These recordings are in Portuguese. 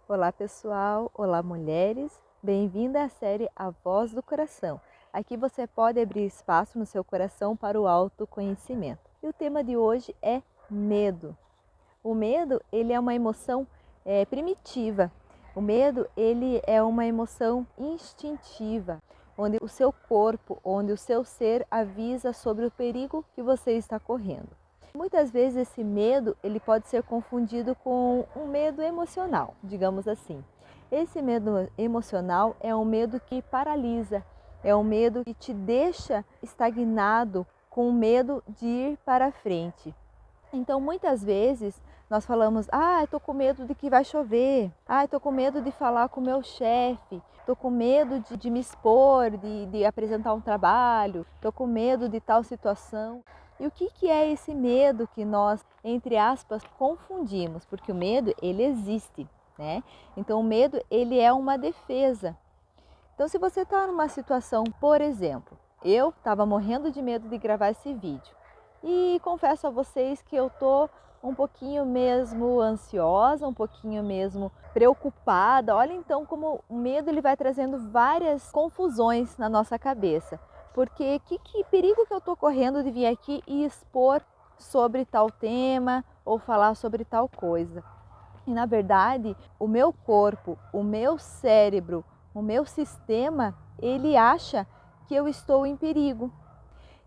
Olá pessoal, olá mulheres, bem-vinda à série A Voz do Coração. Aqui você pode abrir espaço no seu coração para o autoconhecimento. E o tema de hoje é medo. O medo, ele é uma emoção primitiva. O medo, ele é uma emoção instintiva, onde o seu corpo, onde o seu ser avisa sobre o perigo que você está correndo. Muitas vezes esse medo ele pode ser confundido com um medo emocional, digamos assim. Esse medo emocional é um medo que paralisa, é um medo que te deixa estagnado, com medo de ir para frente. Então muitas vezes nós falamos, estou com medo de que vai chover, estou com medo de falar com o meu chefe, estou com medo de me expor, de apresentar um trabalho, estou com medo de tal situação. E o que é esse medo que nós, entre aspas, confundimos? Porque o medo, ele existe, né? Então o medo, ele é uma defesa. Então se você está numa situação, por exemplo, eu estava morrendo de medo de gravar esse vídeo. E confesso a vocês que eu estou um pouquinho mesmo ansiosa, um pouquinho mesmo preocupada. Olha então como o medo ele vai trazendo várias confusões na nossa cabeça. Porque que perigo que eu estou correndo de vir aqui e expor sobre tal tema ou falar sobre tal coisa. E na verdade, o meu corpo, o meu cérebro, o meu sistema, ele acha que eu estou em perigo.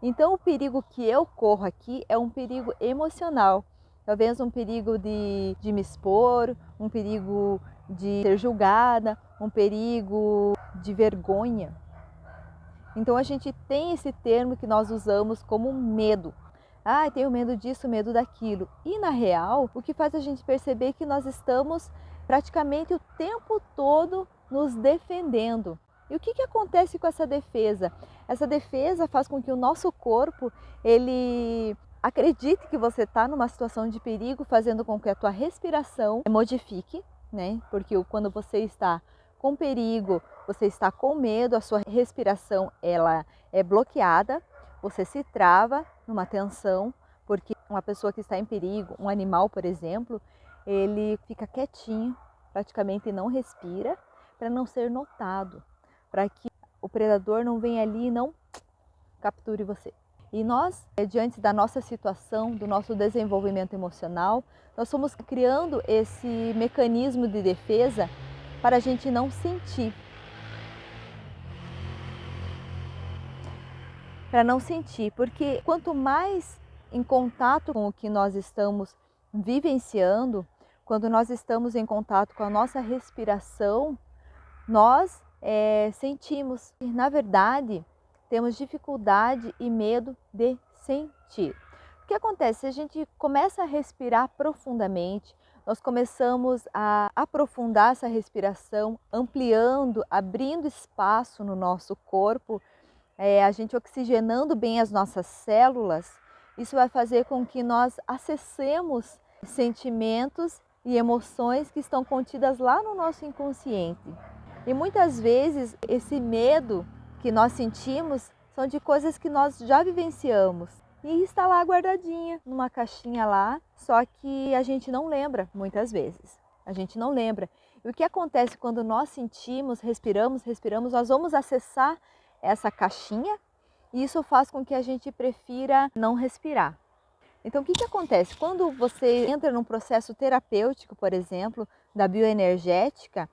Então o perigo que eu corro aqui é um perigo emocional. Talvez um perigo de me expor, um perigo de ser julgada, um perigo de vergonha. Então a gente tem esse termo que nós usamos como medo. Tenho medo disso, medo daquilo. E na real, o que faz a gente perceber que nós estamos praticamente o tempo todo nos defendendo. E o que acontece com essa defesa? Essa defesa faz com que o nosso corpo, ele acredite que você está numa situação de perigo, fazendo com que a tua respiração modifique, né? Porque quando você está com perigo, você está com medo, a sua respiração ela é bloqueada, você se trava numa tensão, porque uma pessoa que está em perigo, um animal, por exemplo, ele fica quietinho, praticamente não respira, para não ser notado, para que o predador não venha ali e não capture você. E nós, diante da nossa situação, do nosso desenvolvimento emocional, nós fomos criando esse mecanismo de defesa para a gente não sentir. Para não sentir, porque quanto mais em contato com o que nós estamos vivenciando, quando nós estamos em contato com a nossa respiração, nós sentimos. E, na verdade, temos dificuldade e medo de sentir. O que acontece? Se a gente começa a respirar profundamente, nós começamos a aprofundar essa respiração, ampliando, abrindo espaço no nosso corpo, a gente oxigenando bem as nossas células, isso vai fazer com que nós acessemos sentimentos e emoções que estão contidas lá no nosso inconsciente. E muitas vezes esse medo que nós sentimos são de coisas que nós já vivenciamos. E está lá guardadinha, numa caixinha lá, só que a gente não lembra muitas vezes. A gente não lembra. E o que acontece quando nós sentimos, respiramos, nós vamos acessar essa caixinha e isso faz com que a gente prefira não respirar. Então o que acontece? Quando você entra num processo terapêutico, por exemplo, da bioenergética,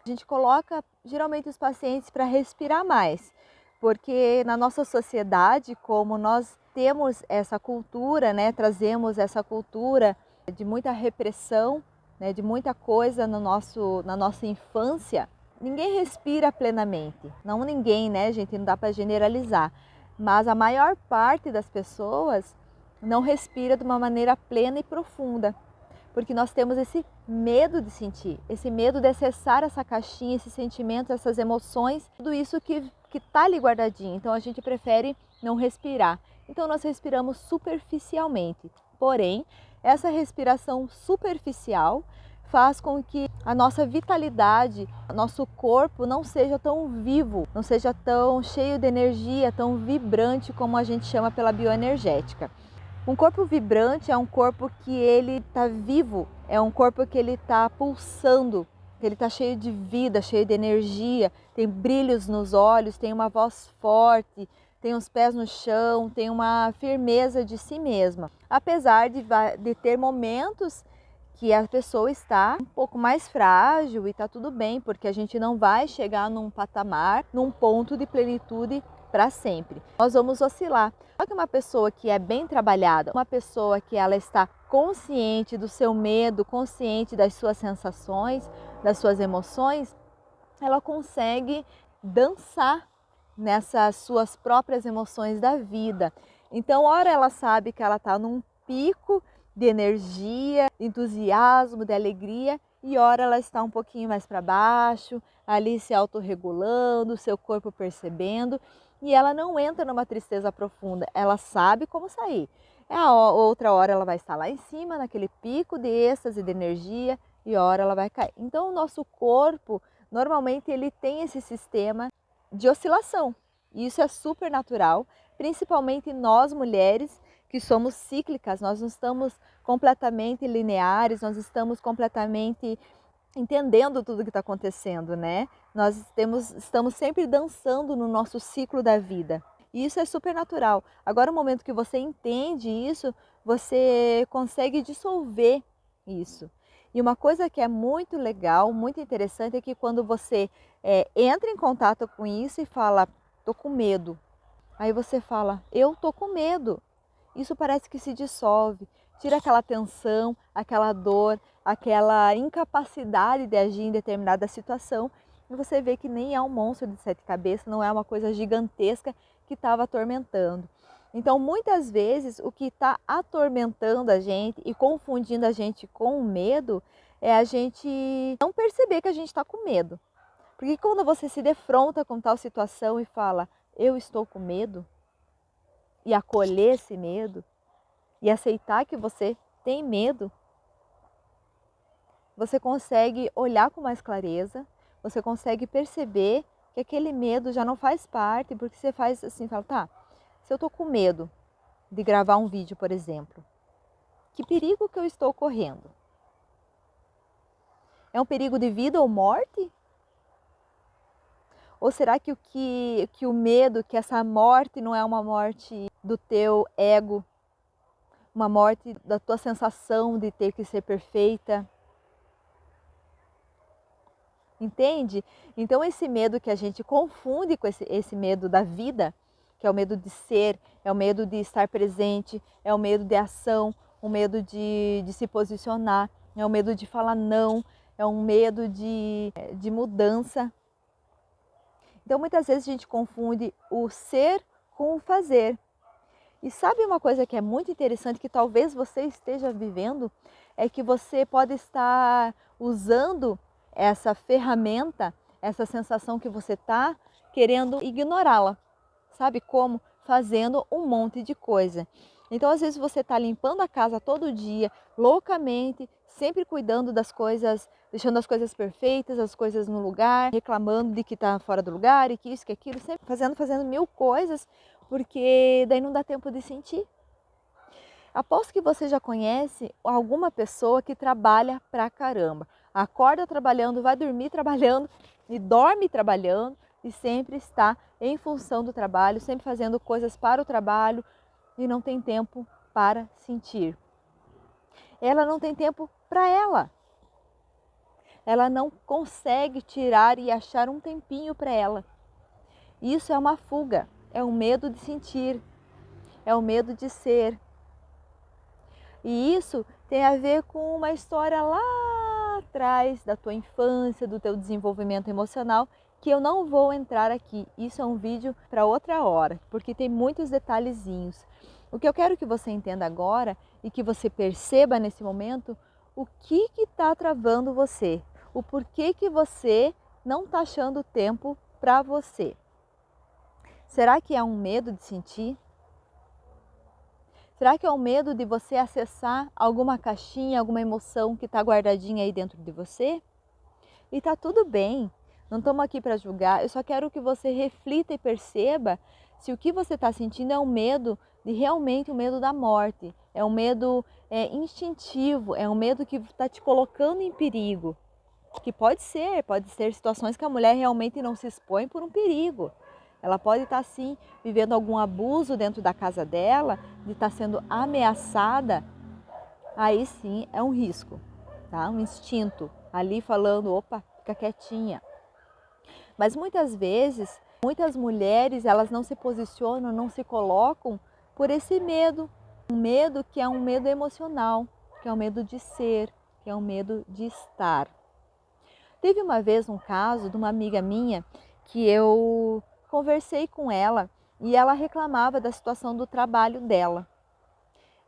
a gente coloca geralmente os pacientes para respirar mais, porque na nossa sociedade, como nós temos essa cultura, né, trazemos essa cultura de muita repressão, né, de muita coisa na nossa infância, ninguém respira plenamente. Não ninguém, né, gente? Não dá para generalizar. Mas a maior parte das pessoas não respira de uma maneira plena e profunda. Porque nós temos esse medo de sentir, esse medo de acessar essa caixinha, esses sentimentos, essas emoções, tudo isso que está ali guardadinho. Então a gente prefere não respirar. Então nós respiramos superficialmente. Porém, essa respiração superficial faz com que a nossa vitalidade, nosso corpo não seja tão vivo, não seja tão cheio de energia, tão vibrante como a gente chama pela bioenergética. Um corpo vibrante é um corpo que ele está vivo, é um corpo que ele está pulsando, Ele está cheio de vida, cheio de energia, tem brilhos nos olhos, tem uma voz forte, tem os pés no chão, tem uma firmeza de si mesma. Apesar de ter momentos que a pessoa está um pouco mais frágil e está tudo bem, porque a gente não vai chegar num patamar, num ponto de plenitude para sempre. Nós vamos oscilar. Só que uma pessoa que é bem trabalhada, uma pessoa que ela está consciente do seu medo, consciente das suas sensações, das suas emoções, ela consegue dançar nessas suas próprias emoções da vida. Então, ora ela sabe que ela está num pico de energia, de entusiasmo, de alegria, e ora ela está um pouquinho mais para baixo, ali se autorregulando, seu corpo percebendo, e ela não entra numa tristeza profunda, ela sabe como sair. Outra hora ela vai estar lá em cima, naquele pico de êxtase, de energia, e ora ela vai cair. Então o nosso corpo, normalmente ele tem esse sistema de oscilação, e isso é super natural, principalmente nós mulheres, que somos cíclicas, nós não estamos completamente lineares, nós estamos completamente entendendo tudo que está acontecendo, né? Nós estamos sempre dançando no nosso ciclo da vida. E isso é super natural. Agora, no momento que você entende isso, você consegue dissolver isso. E uma coisa que é muito legal, muito interessante, é que quando você entra em contato com isso e fala, tô com medo. Aí você fala, eu tô com medo. Isso parece que se dissolve, tira aquela tensão, aquela dor, aquela incapacidade de agir em determinada situação, e você vê que nem é um monstro de 7 cabeças, não é uma coisa gigantesca que estava atormentando. Então, muitas vezes, o que está atormentando a gente e confundindo a gente com o medo é a gente não perceber que a gente está com medo. Porque quando você se defronta com tal situação e fala, eu estou com medo, e acolher esse medo e aceitar que você tem medo, você consegue olhar com mais clareza, você consegue perceber que aquele medo já não faz parte, porque você faz assim, fala, tá, se eu tô com medo de gravar um vídeo, por exemplo, que perigo que eu estou correndo? É um perigo de vida ou morte? Ou será que o medo, que essa morte não é uma morte do teu ego, uma morte da tua sensação de ter que ser perfeita? Entende? Então esse medo que a gente confunde com esse medo da vida, que é o medo de ser, é o medo de estar presente, é o medo de ação, o medo de se posicionar, é o medo de falar não, é um medo de mudança. Então muitas vezes a gente confunde o ser com o fazer. E sabe uma coisa que é muito interessante, que talvez você esteja vivendo, é que você pode estar usando essa ferramenta, essa sensação que você está querendo ignorá-la. Sabe como? Fazendo um monte de coisa. Então, às vezes você está limpando a casa todo dia, loucamente, sempre cuidando das coisas, deixando as coisas perfeitas, as coisas no lugar, reclamando de que está fora do lugar e que isso, que aquilo, sempre fazendo mil coisas, porque daí não dá tempo de sentir. Aposto que você já conhece alguma pessoa que trabalha pra caramba. Acorda trabalhando, vai dormir trabalhando e dorme trabalhando e sempre está em função do trabalho, sempre fazendo coisas para o trabalho e não tem tempo para sentir. Ela não tem tempo para ela. Ela não consegue tirar e achar um tempinho para ela. Isso é uma fuga, é um medo de sentir, é o medo de ser. E isso tem a ver com uma história lá atrás da tua infância, do teu desenvolvimento emocional, que eu não vou entrar aqui. Isso é um vídeo para outra hora, porque tem muitos detalhezinhos. O que eu quero que você entenda agora e que você perceba nesse momento, o que está travando você, o porquê que você não está achando tempo para você. Será que é um medo de sentir? Será que é o medo de você acessar alguma caixinha, alguma emoção que está guardadinha aí dentro de você? E está tudo bem, não estamos aqui para julgar, eu só quero que você reflita e perceba se o que você está sentindo é um medo de realmente o medo da morte, é um medo instintivo, é um medo que está te colocando em perigo. Que pode ser situações que a mulher realmente não se expõe por um perigo. Ela pode estar sim vivendo algum abuso dentro da casa dela, de estar sendo ameaçada, aí sim é um risco, tá? Um instinto ali falando, opa, fica quietinha. Mas muitas vezes, muitas mulheres, elas não se posicionam, não se colocam por esse medo. Um medo que é um medo emocional, que é um medo de ser, que é um medo de estar. Teve uma vez um caso de uma amiga minha que eu conversei com ela e ela reclamava da situação do trabalho dela.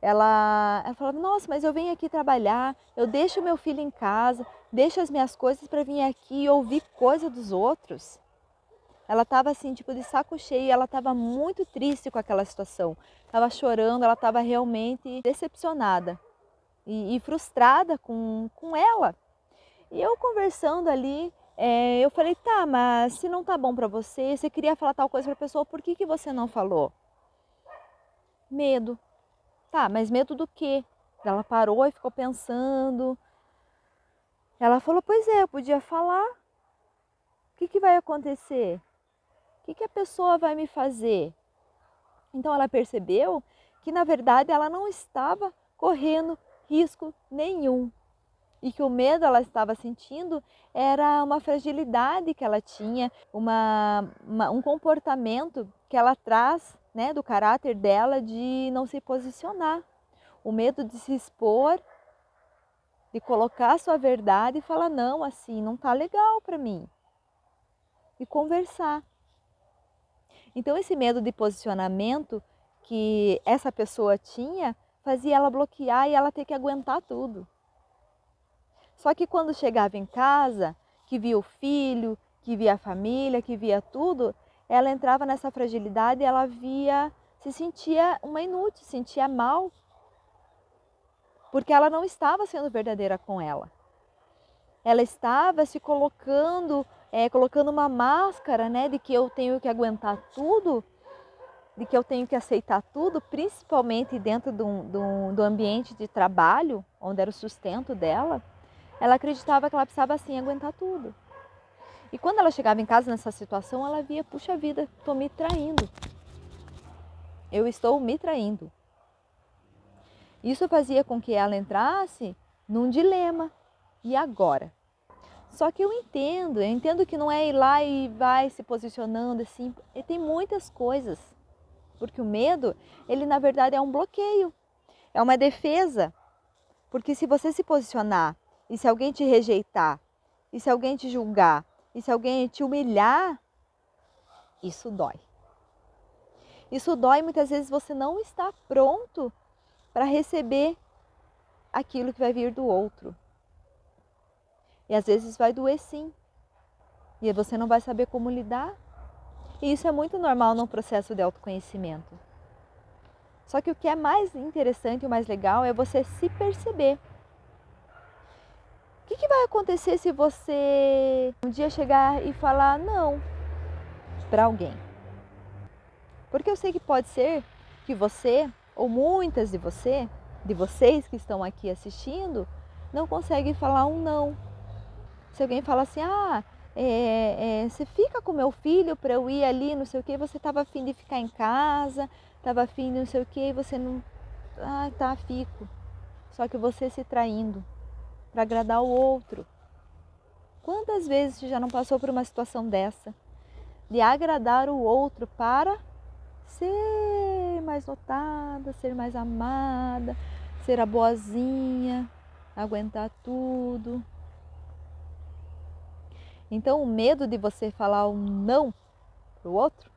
Ela falava, nossa, mas eu venho aqui trabalhar, eu deixo meu filho em casa, deixo as minhas coisas para vir aqui e ouvir coisa dos outros. Ela estava assim, tipo, de saco cheio, ela estava muito triste com aquela situação. Estava chorando, ela estava realmente decepcionada e frustrada com ela. E eu conversando ali, eu falei, tá, mas se não tá bom para você, você queria falar tal coisa para a pessoa, por que você não falou? Medo. Tá, mas medo do quê? Ela parou e ficou pensando. Ela falou, pois é, eu podia falar. O que vai acontecer? O que a pessoa vai me fazer? Então ela percebeu que na verdade ela não estava correndo risco nenhum. E que o medo ela estava sentindo era uma fragilidade que ela tinha, um comportamento que ela traz, né, do caráter dela de não se posicionar. O medo de se expor, de colocar a sua verdade e falar, não, assim, não tá legal para mim. E conversar. Então esse medo de posicionamento que essa pessoa tinha fazia ela bloquear e ela ter que aguentar tudo. Só que quando chegava em casa, que via o filho, que via a família, que via tudo, ela entrava nessa fragilidade e ela se sentia uma inútil, se sentia mal, porque ela não estava sendo verdadeira com ela. Ela estava se colocando, colocando uma máscara, né, de que eu tenho que aguentar tudo, de que eu tenho que aceitar tudo, principalmente dentro do ambiente de trabalho, onde era o sustento dela. Ela acreditava que ela precisava assim aguentar tudo. E quando ela chegava em casa nessa situação, ela via, puxa vida, estou me traindo. Eu estou me traindo. Isso fazia com que ela entrasse num dilema. E agora? Só que eu entendo que não é ir lá e vai se posicionando assim. E tem muitas coisas. Porque o medo, ele na verdade é um bloqueio. É uma defesa. Porque se você se posicionar e se alguém te rejeitar, e se alguém te julgar, e se alguém te humilhar, isso dói. Isso dói, muitas vezes você não está pronto para receber aquilo que vai vir do outro. E às vezes vai doer sim. E você não vai saber como lidar. E isso é muito normal num processo de autoconhecimento. Só que o que é mais interessante e o mais legal é você se perceber. O que vai acontecer se você um dia chegar e falar não para alguém? Porque eu sei que pode ser que você, ou muitas de vocês que estão aqui assistindo, não conseguem falar um não. Se alguém fala assim, você fica com meu filho para eu ir ali, não sei o que, você estava afim de ficar em casa, estava afim de não sei o que, e você não, tá, fico. Só que você se traindo para agradar o outro. Quantas vezes você já não passou por uma situação dessa? De agradar o outro para ser mais notada, ser mais amada, ser a boazinha, aguentar tudo. Então o medo de você falar um não para o outro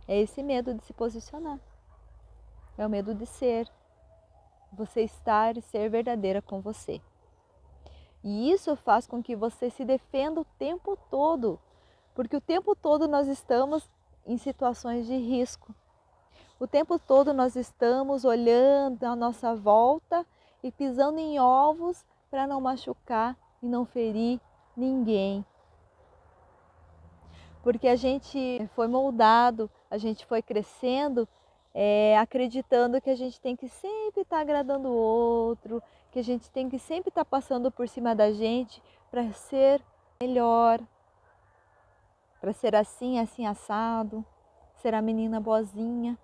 é esse medo de se posicionar. É o medo de ser, você estar e ser verdadeira com você. E isso faz com que você se defenda o tempo todo, porque o tempo todo nós estamos em situações de risco. O tempo todo nós estamos olhando à nossa volta e pisando em ovos para não machucar e não ferir ninguém. Porque a gente foi moldado, a gente foi crescendo, acreditando que a gente tem que sempre estar agradando o outro, que a gente tem que sempre estar passando por cima da gente para ser melhor, para ser assim, assim assado, ser a menina boazinha.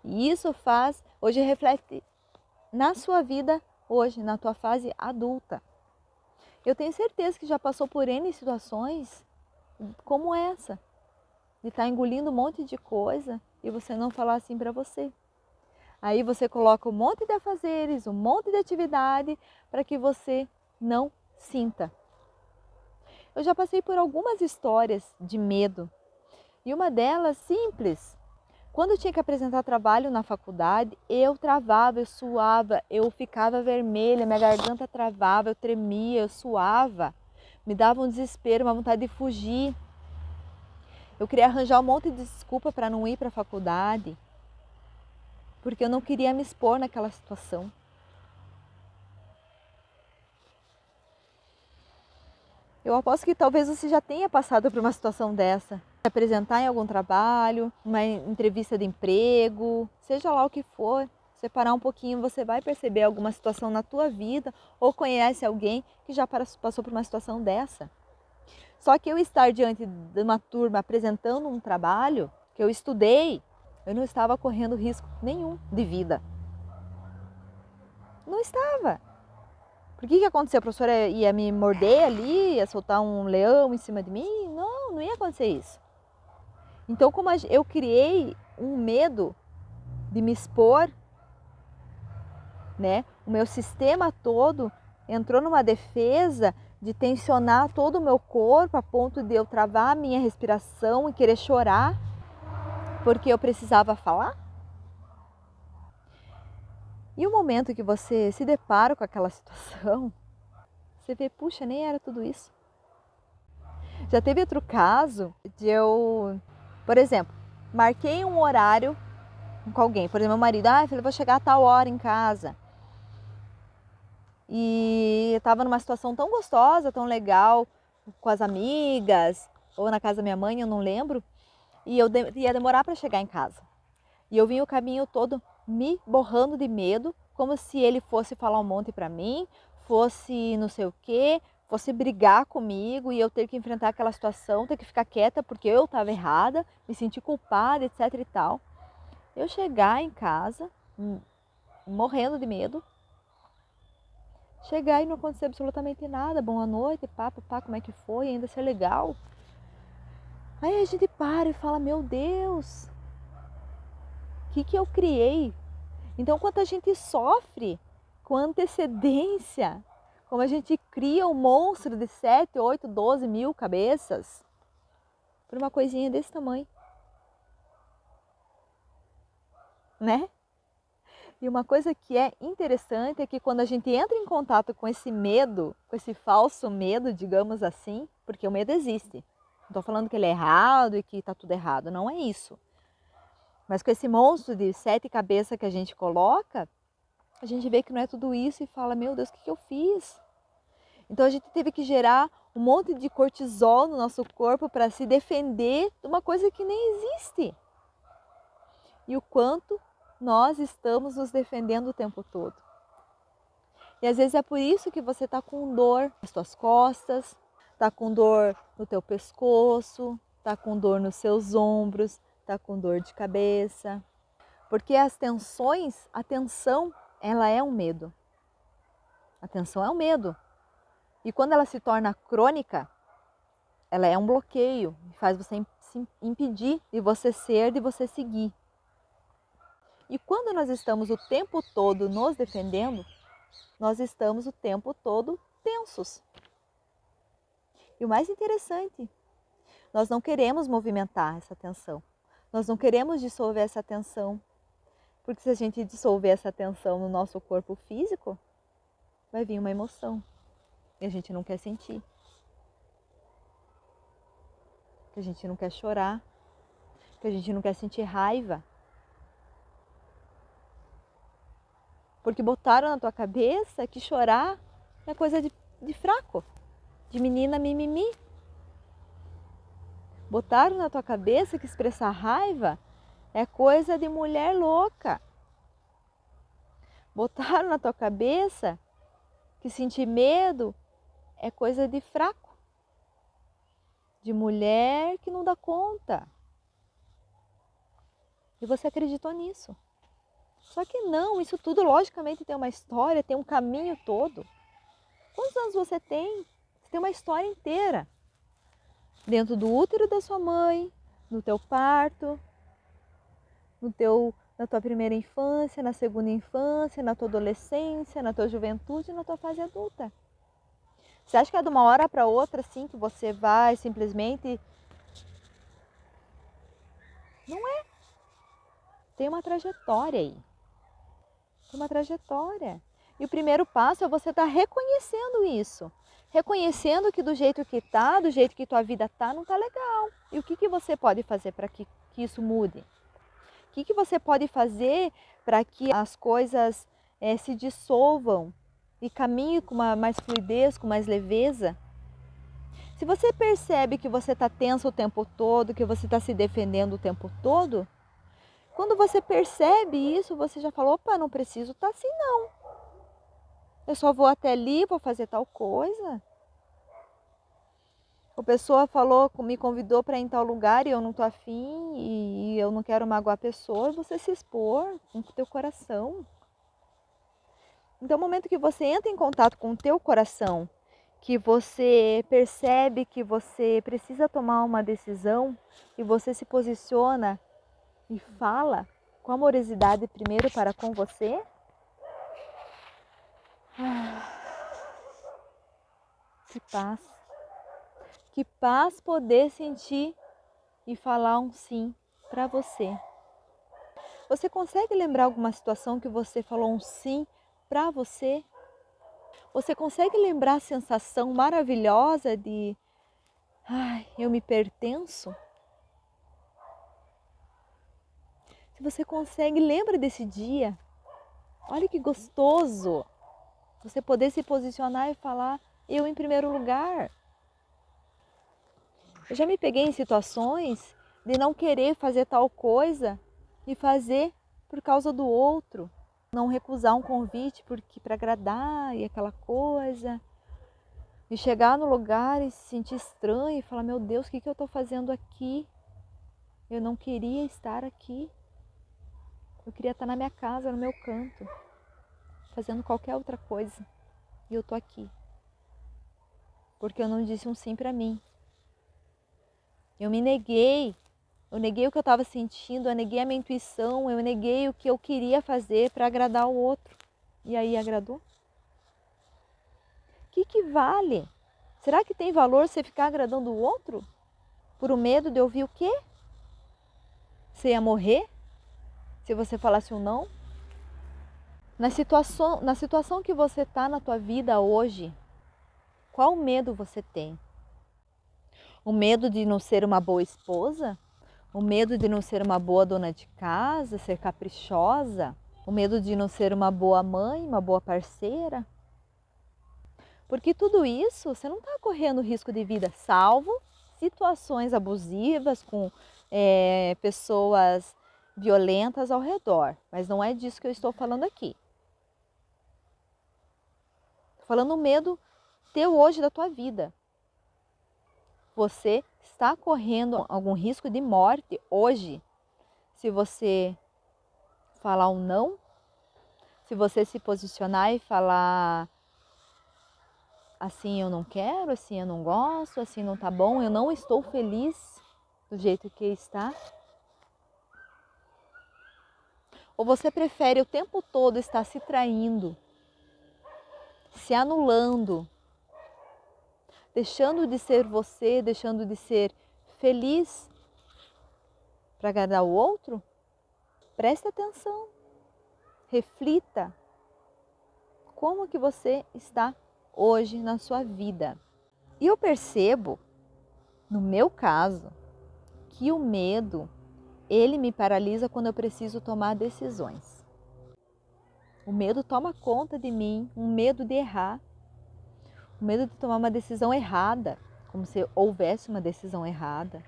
E isso hoje reflete na sua vida, hoje, na tua fase adulta. Eu tenho certeza que já passou por N situações como essa, de estar engolindo um monte de coisa e você não falar assim para você. Aí você coloca um monte de afazeres, um monte de atividade para que você não sinta. Eu já passei por algumas histórias de medo e uma delas simples. Quando eu tinha que apresentar trabalho na faculdade, eu travava, eu suava, eu ficava vermelha, minha garganta travava, eu tremia, eu suava, me dava um desespero, uma vontade de fugir. Eu queria arranjar um monte de desculpa para não ir para a faculdade, porque eu não queria me expor naquela situação. Eu aposto que talvez você já tenha passado por uma situação dessa. Se apresentar em algum trabalho, uma entrevista de emprego, seja lá o que for, separar um pouquinho, você vai perceber alguma situação na tua vida ou conhece alguém que já passou por uma situação dessa. Só que eu estar diante de uma turma apresentando um trabalho que eu estudei, eu não estava correndo risco nenhum de vida. Não estava. Por que aconteceu? A professora ia me morder ali, ia soltar um leão em cima de mim? Não, não ia acontecer isso. Então, como eu criei um medo de me expor, né? O meu sistema todo entrou numa defesa de tensionar todo o meu corpo a ponto de eu travar a minha respiração e querer chorar, porque eu precisava falar. E o momento que você se depara com aquela situação, você vê, puxa, nem era tudo isso. Já teve outro caso de eu, por exemplo, marquei um horário com alguém, por exemplo, meu marido, eu vou chegar a tal hora em casa. E eu estava numa situação tão gostosa, tão legal, com as amigas, ou na casa da minha mãe, eu não lembro, e eu ia demorar para chegar em casa. E eu vim o caminho todo me borrando de medo, como se ele fosse falar um monte para mim, fosse não sei o quê, fosse brigar comigo e eu ter que enfrentar aquela situação, ter que ficar quieta porque eu estava errada, me sentir culpada, etc e tal. Eu chegar em casa, morrendo de medo, chegar e não acontecer absolutamente nada, boa noite, pá, como é que foi, ainda ser legal. Aí a gente para e fala, meu Deus, o que eu criei? Então, quando a gente sofre com antecedência, como a gente cria um monstro de 7, 8, 12 mil cabeças, por uma coisinha desse tamanho, né? E uma coisa que é interessante é que quando a gente entra em contato com esse medo, com esse falso medo, digamos assim, porque o medo existe. Não estou falando que ele é errado e que está tudo errado, não é isso. Mas com esse monstro de 7 cabeças que a gente coloca, a gente vê que não é tudo isso e fala, meu Deus, o que eu fiz? Então a gente teve que gerar um monte de cortisol no nosso corpo para se defender de uma coisa que nem existe. E o quanto nós estamos nos defendendo o tempo todo. E às vezes é por isso que você está com dor nas suas costas, está com dor no teu pescoço, está com dor nos seus ombros, está com dor de cabeça. Porque as tensões, a tensão, ela é um medo. A tensão é um medo. E quando ela se torna crônica, ela é um bloqueio, faz você se impedir de você ser, de você seguir. E quando nós estamos o tempo todo nos defendendo, nós estamos o tempo todo tensos. E o mais interessante, nós não queremos movimentar essa tensão. Nós não queremos dissolver essa tensão. Porque se a gente dissolver essa tensão no nosso corpo físico, vai vir uma emoção. E a gente não quer sentir. Que a gente não quer chorar. Que a gente não quer sentir raiva. Porque botaram na tua cabeça que chorar é coisa de fraco, de menina mimimi. Botaram na tua cabeça que expressar raiva é coisa de mulher louca. Botaram na tua cabeça que sentir medo é coisa de fraco, de mulher que não dá conta. E você acreditou nisso. Só que não, isso tudo logicamente tem uma história, tem um caminho todo. Quantos anos você tem? Você tem uma história inteira. Dentro do útero da sua mãe, no teu parto, na tua primeira infância, na segunda infância, na tua adolescência, na tua juventude e na tua fase adulta. Você acha que é de uma hora para outra assim que você vai simplesmente... Não é. Tem uma trajetória aí. Tem uma trajetória. E o primeiro passo é você estar reconhecendo isso. Reconhecendo que do jeito que tá, do jeito que tua vida tá, não tá legal. E o que você pode fazer para que isso mude? O que você pode fazer para que as coisas se dissolvam e caminhem com mais fluidez, com mais leveza? Se você percebe que você está tenso o tempo todo, que você está se defendendo o tempo todo, quando você percebe isso, você já falou, opa, não preciso estar assim não. Eu só vou até ali, vou fazer tal coisa. A pessoa falou, me convidou para ir em tal lugar e eu não estou afim e eu não quero magoar a pessoa, e você se expor com o teu coração. Então, no momento que você entra em contato com o teu coração, que você percebe que você precisa tomar uma decisão e você se posiciona e fala com amorosidade primeiro para com você, que paz. Que paz poder sentir e falar um sim para você. Você consegue lembrar alguma situação que você falou um sim para você? Você consegue lembrar a sensação maravilhosa de, ai, eu me pertenço? Se você consegue, lembra desse dia. Olha que gostoso você poder se posicionar e falar, eu em primeiro lugar. Eu já me peguei em situações de não querer fazer tal coisa e fazer por causa do outro. Não recusar um convite porque para agradar e aquela coisa. E chegar no lugar e se sentir estranho e falar, meu Deus, o que eu estou fazendo aqui? Eu não queria estar aqui. Eu queria estar na minha casa, no meu canto, fazendo qualquer outra coisa. E eu estou aqui. Porque eu não disse um sim para mim. Eu me neguei. Eu neguei o que eu estava sentindo, eu neguei a minha intuição, eu neguei o que eu queria fazer para agradar o outro. E aí agradou? O que vale? Será que tem valor você ficar agradando o outro? Por o medo de ouvir o quê? Você ia morrer? Se você falasse um não? Na situação que você está na tua vida hoje, qual medo você tem? O medo de não ser uma boa esposa? O medo de não ser uma boa dona de casa, ser caprichosa? O medo de não ser uma boa mãe, uma boa parceira? Porque tudo isso você não está correndo risco de vida, salvo situações abusivas com pessoas violentas ao redor. Mas não é disso que eu estou falando aqui. Estou falando o medo teu hoje da tua vida. Você está correndo algum risco de morte hoje se você falar um não? Se você se posicionar e falar assim eu não quero, assim eu não gosto, assim não tá bom, eu não estou feliz do jeito que está? Ou você prefere o tempo todo estar se traindo, se anulando, deixando de ser você, deixando de ser feliz para agradar o outro? Preste atenção, reflita como que você está hoje na sua vida. E eu percebo, no meu caso, que o medo, ele me paralisa quando eu preciso tomar decisões. O medo toma conta de mim, um medo de errar, o medo de tomar uma decisão errada, como se houvesse uma decisão errada.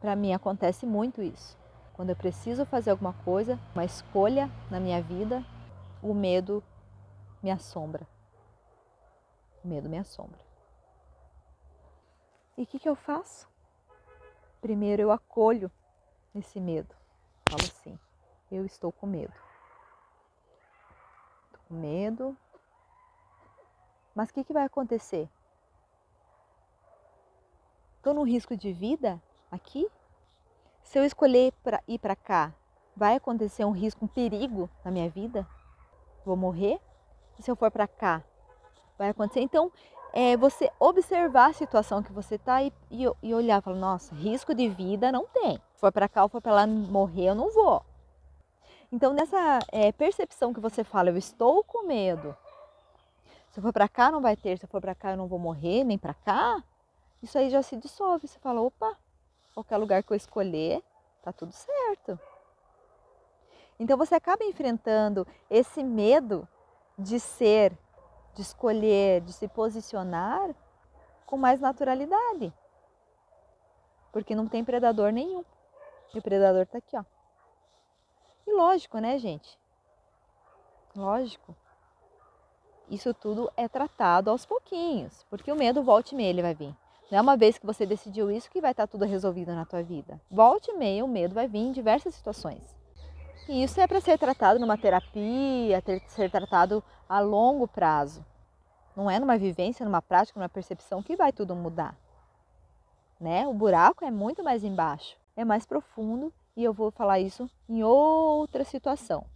Para mim acontece muito isso. Quando eu preciso fazer alguma coisa, uma escolha na minha vida, o medo me assombra. O medo me assombra. E o que eu faço? Primeiro eu acolho esse medo. Falo assim, eu estou com medo. Estou com medo. Mas o que vai acontecer? Estou num risco de vida aqui? Se eu escolher ir para cá, vai acontecer um risco, um perigo na minha vida? Vou morrer? E se eu for para cá, vai acontecer? Então, você observar a situação que você está e olhar, falar, nossa, risco de vida não tem. Se for para cá ou for para lá morrer, eu não vou. Então, nessa percepção que você fala, eu estou com medo. Se eu for para cá, não vai ter. Se eu for para cá, eu não vou morrer, nem para cá. Isso aí já se dissolve. Você fala, opa, qualquer lugar que eu escolher, tá tudo certo. Então, você acaba enfrentando esse medo de ser, de escolher, de se posicionar com mais naturalidade. Porque não tem predador nenhum. E o predador está aqui, ó. E lógico, né, gente? Lógico. Isso tudo é tratado aos pouquinhos. Porque o medo, volte e meia, ele vai vir. Não é uma vez que você decidiu isso que vai estar tudo resolvido na tua vida. Volte e meia, o medo vai vir em diversas situações. E isso é para ser tratado numa terapia, ser tratado a longo prazo. Não é numa vivência, numa prática, numa percepção que vai tudo mudar. Né? O buraco é muito mais embaixo, é mais profundo e eu vou falar isso em outra situação.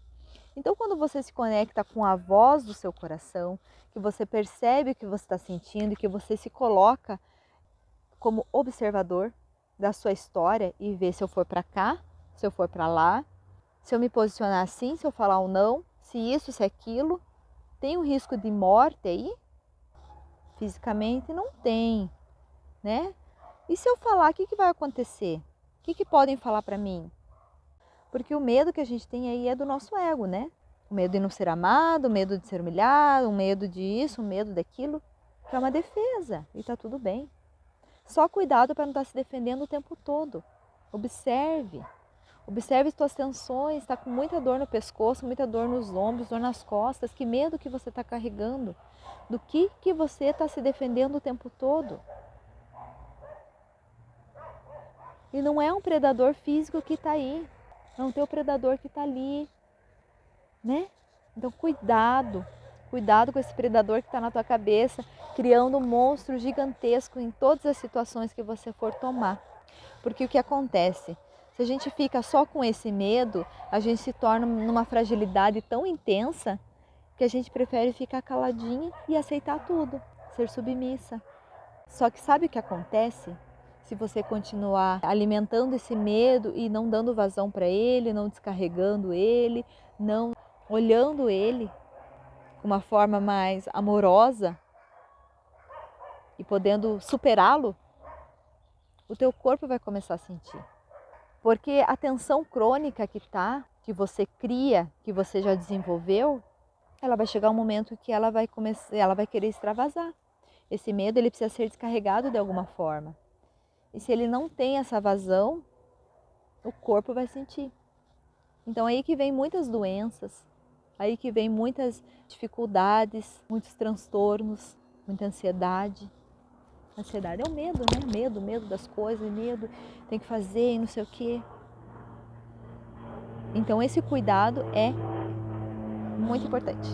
Então, quando você se conecta com a voz do seu coração, que você percebe o que você está sentindo, que você se coloca como observador da sua história e vê se eu for para cá, se eu for para lá, se eu me posicionar assim, se eu falar ou não, se isso, se aquilo, tem um risco de morte aí? Fisicamente não tem, né? E se eu falar, o que vai acontecer? O que podem falar para mim? Porque o medo que a gente tem aí é do nosso ego, né? O medo de não ser amado, o medo de ser humilhado, o medo disso, o medo daquilo. É uma defesa e tá tudo bem. Só cuidado para não estar se defendendo o tempo todo. Observe. Observe suas tensões, está com muita dor no pescoço, muita dor nos ombros, dor nas costas. Que medo que você está carregando? Do que você está se defendendo o tempo todo? E não é um predador físico que está aí, é um teu predador que está ali, né? Então cuidado com esse predador que está na tua cabeça, criando um monstro gigantesco em todas as situações que você for tomar. Porque o que acontece? Se a gente fica só com esse medo, a gente se torna numa fragilidade tão intensa que a gente prefere ficar caladinha e aceitar tudo, ser submissa. Só que sabe o que acontece? Se você continuar alimentando esse medo e não dando vazão para ele, não descarregando ele, não olhando ele com uma forma mais amorosa e podendo superá-lo, o teu corpo vai começar a sentir. Porque a tensão crônica que você cria, que você já desenvolveu, ela vai chegar um momento que ela vai querer extravasar. Esse medo ele precisa ser descarregado de alguma forma. E se ele não tem essa vazão, o corpo vai sentir. Então aí que vem muitas doenças, aí que vem muitas dificuldades, muitos transtornos, muita ansiedade. Ansiedade é o medo, né? Medo das coisas, medo, tem que fazer e não sei o quê. Então esse cuidado é muito importante.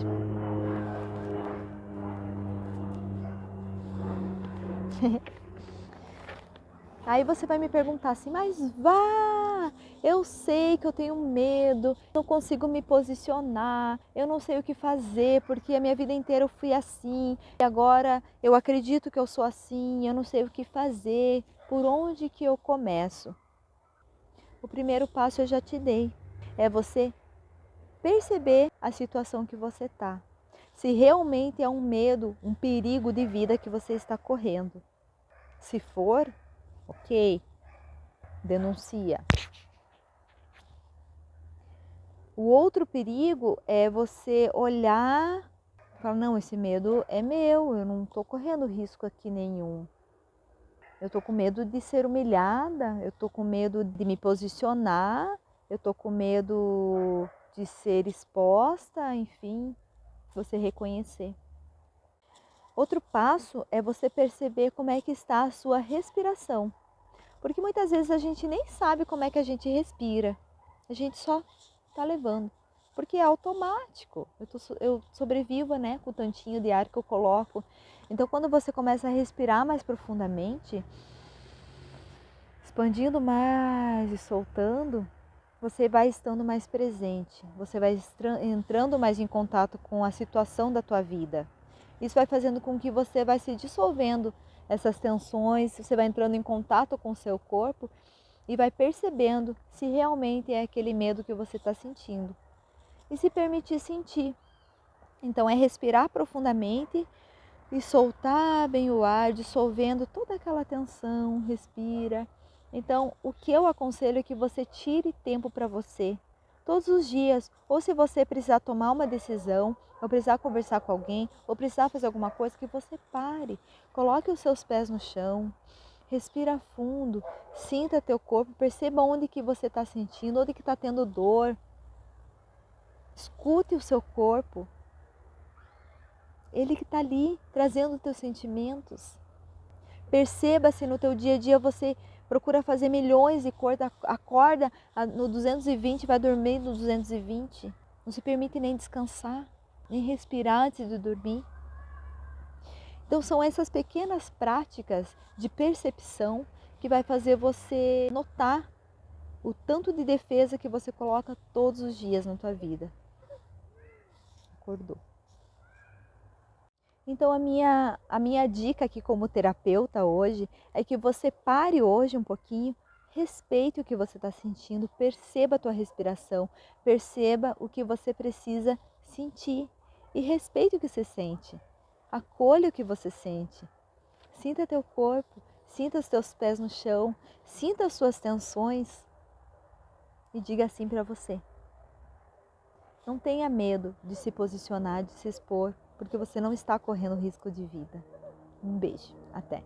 Aí você vai me perguntar assim, mas eu sei que eu tenho medo, não consigo me posicionar, eu não sei o que fazer, porque a minha vida inteira eu fui assim, e agora eu acredito que eu sou assim, eu não sei o que fazer, por onde que eu começo? O primeiro passo eu já te dei, é você perceber a situação que você está. Se realmente é um medo, um perigo de vida que você está correndo. Se for, ok, denuncia. O outro perigo é você olhar e falar, não, esse medo é meu, eu não estou correndo risco aqui nenhum. Eu estou com medo de ser humilhada, eu estou com medo de me posicionar, eu estou com medo de ser exposta, enfim, você reconhecer. Outro passo é você perceber como é que está a sua respiração. Porque muitas vezes a gente nem sabe como é que a gente respira. A gente só está levando. Porque é automático. Eu sobrevivo, né, com o tantinho de ar que eu coloco. Então, quando você começa a respirar mais profundamente, expandindo mais e soltando, você vai estando mais presente. Você vai entrando mais em contato com a situação da tua vida. Isso vai fazendo com que você vai se dissolvendo essas tensões, você vai entrando em contato com o seu corpo e vai percebendo se realmente é aquele medo que você está sentindo. E se permitir sentir. Então é respirar profundamente e soltar bem o ar, dissolvendo toda aquela tensão, respira. Então, o que eu aconselho é que você tire tempo para você, todos os dias, ou se você precisar tomar uma decisão, ou precisar conversar com alguém, ou precisar fazer alguma coisa, que você pare, coloque os seus pés no chão, respira fundo, sinta teu corpo, perceba onde que você está sentindo, onde que está tendo dor, escute o seu corpo, ele que está ali, trazendo os teus sentimentos. Perceba se no teu dia a dia você procura fazer milhões de coisas, acorda no 220 e vai dormir no 220. Não se permite nem descansar, nem respirar antes de dormir. Então são essas pequenas práticas de percepção que vai fazer você notar o tanto de defesa que você coloca todos os dias na tua vida. Acordou. Então a minha dica aqui como terapeuta hoje é que você pare hoje um pouquinho, respeite o que você está sentindo, perceba a tua respiração, perceba o que você precisa sentir e respeite o que você sente. Acolha o que você sente. Sinta teu corpo, sinta os teus pés no chão, sinta as suas tensões e diga assim para você. Não tenha medo de se posicionar, de se expor, porque você não está correndo risco de vida. Um beijo, até!